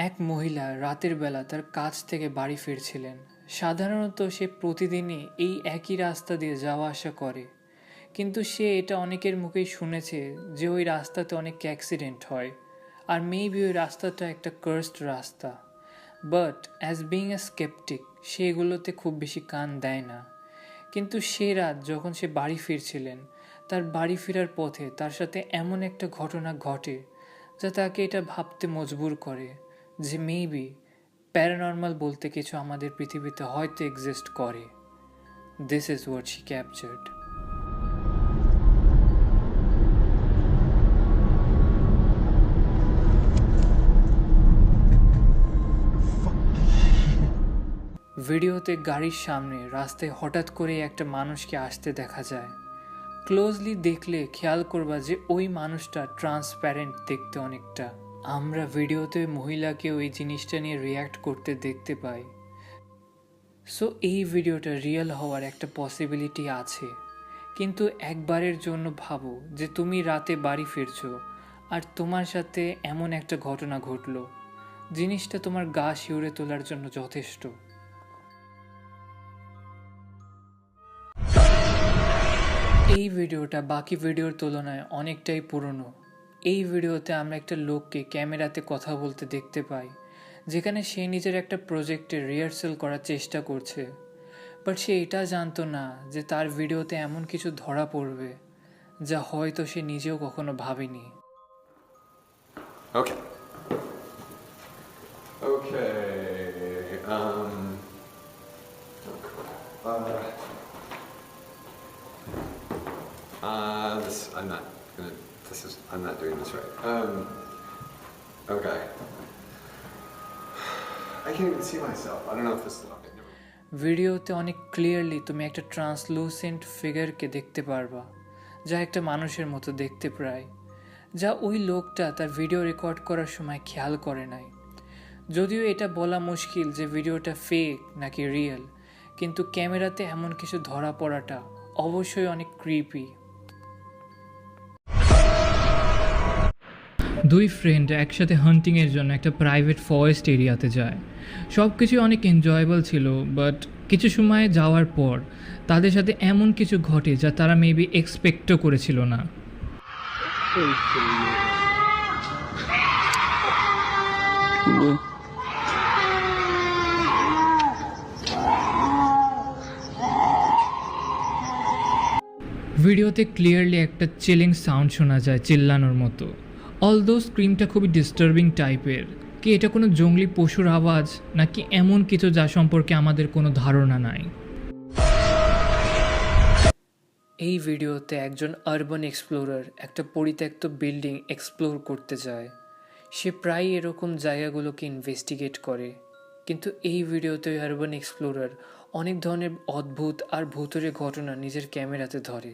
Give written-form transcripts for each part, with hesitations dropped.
এক মহিলা রাতের বেলা তার কাজ থেকে বাড়ি ফিরছিলেন। সাধারণত সে প্রতিদিনই এই একই রাস্তা দিয়ে যাওয়া আসা করে, কিন্তু সে এটা অনেকের মুখেই শুনেছে যে ওই রাস্তাতে অনেক অ্যাক্সিডেন্ট হয়, আর মেবি ওই রাস্তাটা একটা কার্সড রাস্তা। But as being a sceptic সে এগুলোতে খুব বেশি কান দেয় না। কিন্তু সে রাত যখন সে বাড়ি ফিরছিলেন, তার বাড়ি ফেরার পথে তার সাথে এমন একটা ঘটনা ঘটে যা তাকে এটা ভাবতে মজবুর করে যে মেবি প্যারানর্মাল বলতে কিছু আমাদের পৃথিবীতে হয়তো এক্সিস্ট করে। This is what she captured. ভিডিওতে গাড়ির সামনে রাস্তায় হঠাৎ করে একটা মানুষকে আসতে দেখা যায়। ক্লোজলি দেখলে খেয়াল করবা যে ওই মানুষটা ট্রান্সপ্যারেন্ট দেখতে অনেকটা। আমরা ভিডিওতে মহিলাকে ওই জিনিসটা নিয়ে রিয়্যাক্ট করতে দেখতে পাই। সো এই ভিডিওটা রিয়েল হওয়ার একটা পসিবিলিটি আছে। কিন্তু একবারের জন্য ভাবো যে তুমি রাতে বাড়ি ফিরছো আর তোমার সাথে এমন একটা ঘটনা ঘটলো, জিনিসটা তোমার গা শিউরে তোলার জন্য যথেষ্ট। এই ভিডিওটা বাকি ভিডিওর তুলনায় অনেকটাই পুরনো। এই ভিডিওতে আমরা একটা লোককে ক্যামেরাতে কথা বলতে দেখতে পাই, যেখানে সে নিজের একটা প্রজেক্টের রিহার্সাল করার চেষ্টা করছে। বাট সে এটা জানতো না যে তার ভিডিওতে এমন কিছু ধরা পড়বে যা হয়তো সে নিজেও কখনো ভাবেনি। Okay. Okay. I'm not doing this right. Okay. I can't even see myself. I don't know if this is okay. ভিডিওতে অনেক ক্লিয়ারলি তুমি একটা ট্রান্সলুসেন্ট ফিগারকে দেখতে পারবা, যা একটা মানুষের মতো দেখতে প্রায়, যা ওই লোকটা তার ভিডিও রেকর্ড করার সময় খেয়াল করে নাই। যদিও এটা বলা মুশকিল যে ভিডিওটা ফেক নাকি রিয়েল, কিন্তু ক্যামেরাতে এমন কিছু ধরা পড়াটা অবশ্যই অনেক ক্রিপি। দুই ফ্রেন্ড একসাথে হান্টিংয়ের জন্য একটা প্রাইভেট ফরেস্ট এরিয়াতে যায়। সব কিছু অনেক এনজয়েবল ছিল, বাট কিছু সময় যাওয়ার পর তাদের সাথে এমন কিছু ঘটে যা তারা মেবি এক্সপেক্টও করেছিল না। ভিডিওতে ক্লিয়ারলি একটা চিলিং সাউন্ড শোনা যায়, চিল্লানোর মতো। অলদো স্ক্রিনটা খুবই ডিস্টার্বিং টাইপের। কি এটা কোনো জঙ্গলি পশুর আওয়াজ নাকি এমন কিছু যা সম্পর্কে আমাদের কোনো ধারণা নাই? এই ভিডিওতে একজন আরবান এক্সপ্লোরার একটা পরিত্যক্ত বিল্ডিং এক্সপ্লোর করতে যায়। সে প্রায় এরকম জায়গাগুলোকে ইনভেস্টিগেট করে, কিন্তু এই ভিডিওতে আরবান এক্সপ্লোরার অনেক ধরনের অদ্ভুত আর ভূতুরে ঘটনা নিজের ক্যামেরাতে ধরে।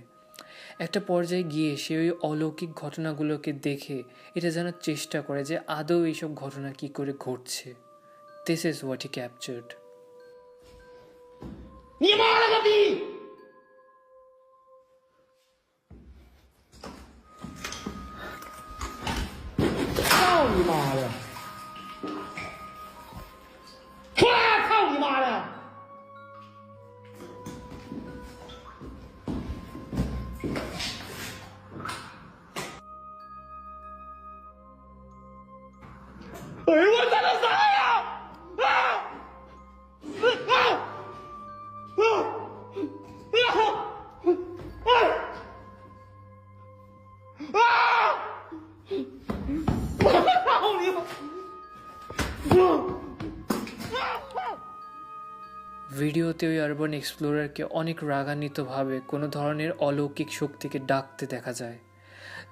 একটা পর্যায়ে গিয়ে সে ওই অলৌকিক ঘটনাগুলোকে দেখে এটা জানার চেষ্টা করে যে আদৌ এইসব ঘটনা কি করে ঘটছে। দিস ইজ হোয়াট হি ক্যাপচার্ড।你妈的！出来呀！操你妈的！哎呦我操！这啥呀？啊！啊！啊！啊！ভিডিওতে ওই আরবান এক্সপ্লোরারকে অনেক রাগান্বিতভাবে কোনো ধরনের অলৌকিক শক্তিকে ডাকতে দেখা যায়।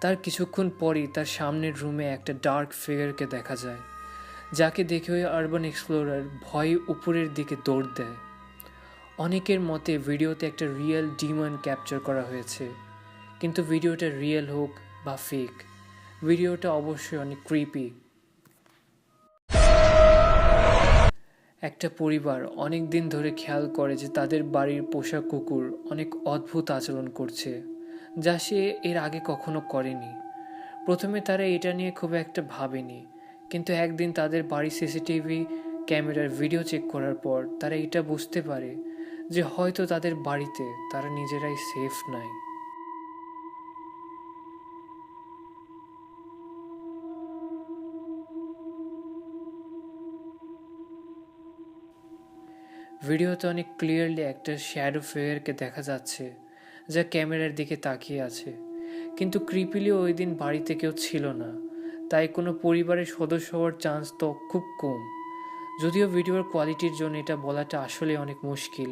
তার কিছুক্ষণ পরই তার সামনের রুমে একটা ডার্ক ফিগারকে দেখা যায়, যাকে দেখে ওই আরবান এক্সপ্লোরার ভয়ে উপরের দিকে দৌড় দেয়। অনেকের মতে ভিডিওতে একটা রিয়েল ডিমন ক্যাপচার করা হয়েছে, কিন্তু ভিডিওটা রিয়েল হোক বা ফেক, ভিডিওটা অবশ্যই অনেক ক্রিপি। একটা পরিবার অনেক দিন ধরে খেয়াল করে যে তাদের বাড়ির পোষা কুকুর অনেক অদ্ভুত আচরণ করছে, যা সে এর আগে কখনো করেনি। প্রথমে তারা এটা নিয়ে খুব একটা ভাবেনি, কিন্তু একদিন তাদের বাড়ির সিসিটিভি ক্যামেরার ভিডিও চেক করার পর তারা এটা বুঝতে পারে যে হয়তো তাদের বাড়িতে তারা নিজেরাই সেফ নাই। ভিডিওতে অনেক ক্লিয়ারলি একটা শ্যাডো ফিগারকে দেখা যাচ্ছে যা ক্যামেরার দিকে তাকিয়ে আছে, কিন্তু ক্রিপিলি ওই দিন বাড়িতে কেউ ছিল না, তাই কোনো পরিবারের সদস্য হওয়ার চান্স তো খুব কম। যদিও ভিডিওর কোয়ালিটির জন্য এটা বলাটা আসলে অনেক মুশকিল,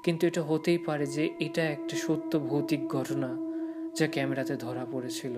কিন্তু এটা হতেই পারে যে এটা একটা সত্য ভৌতিক ঘটনা যা ক্যামেরাতে ধরা পড়েছিল।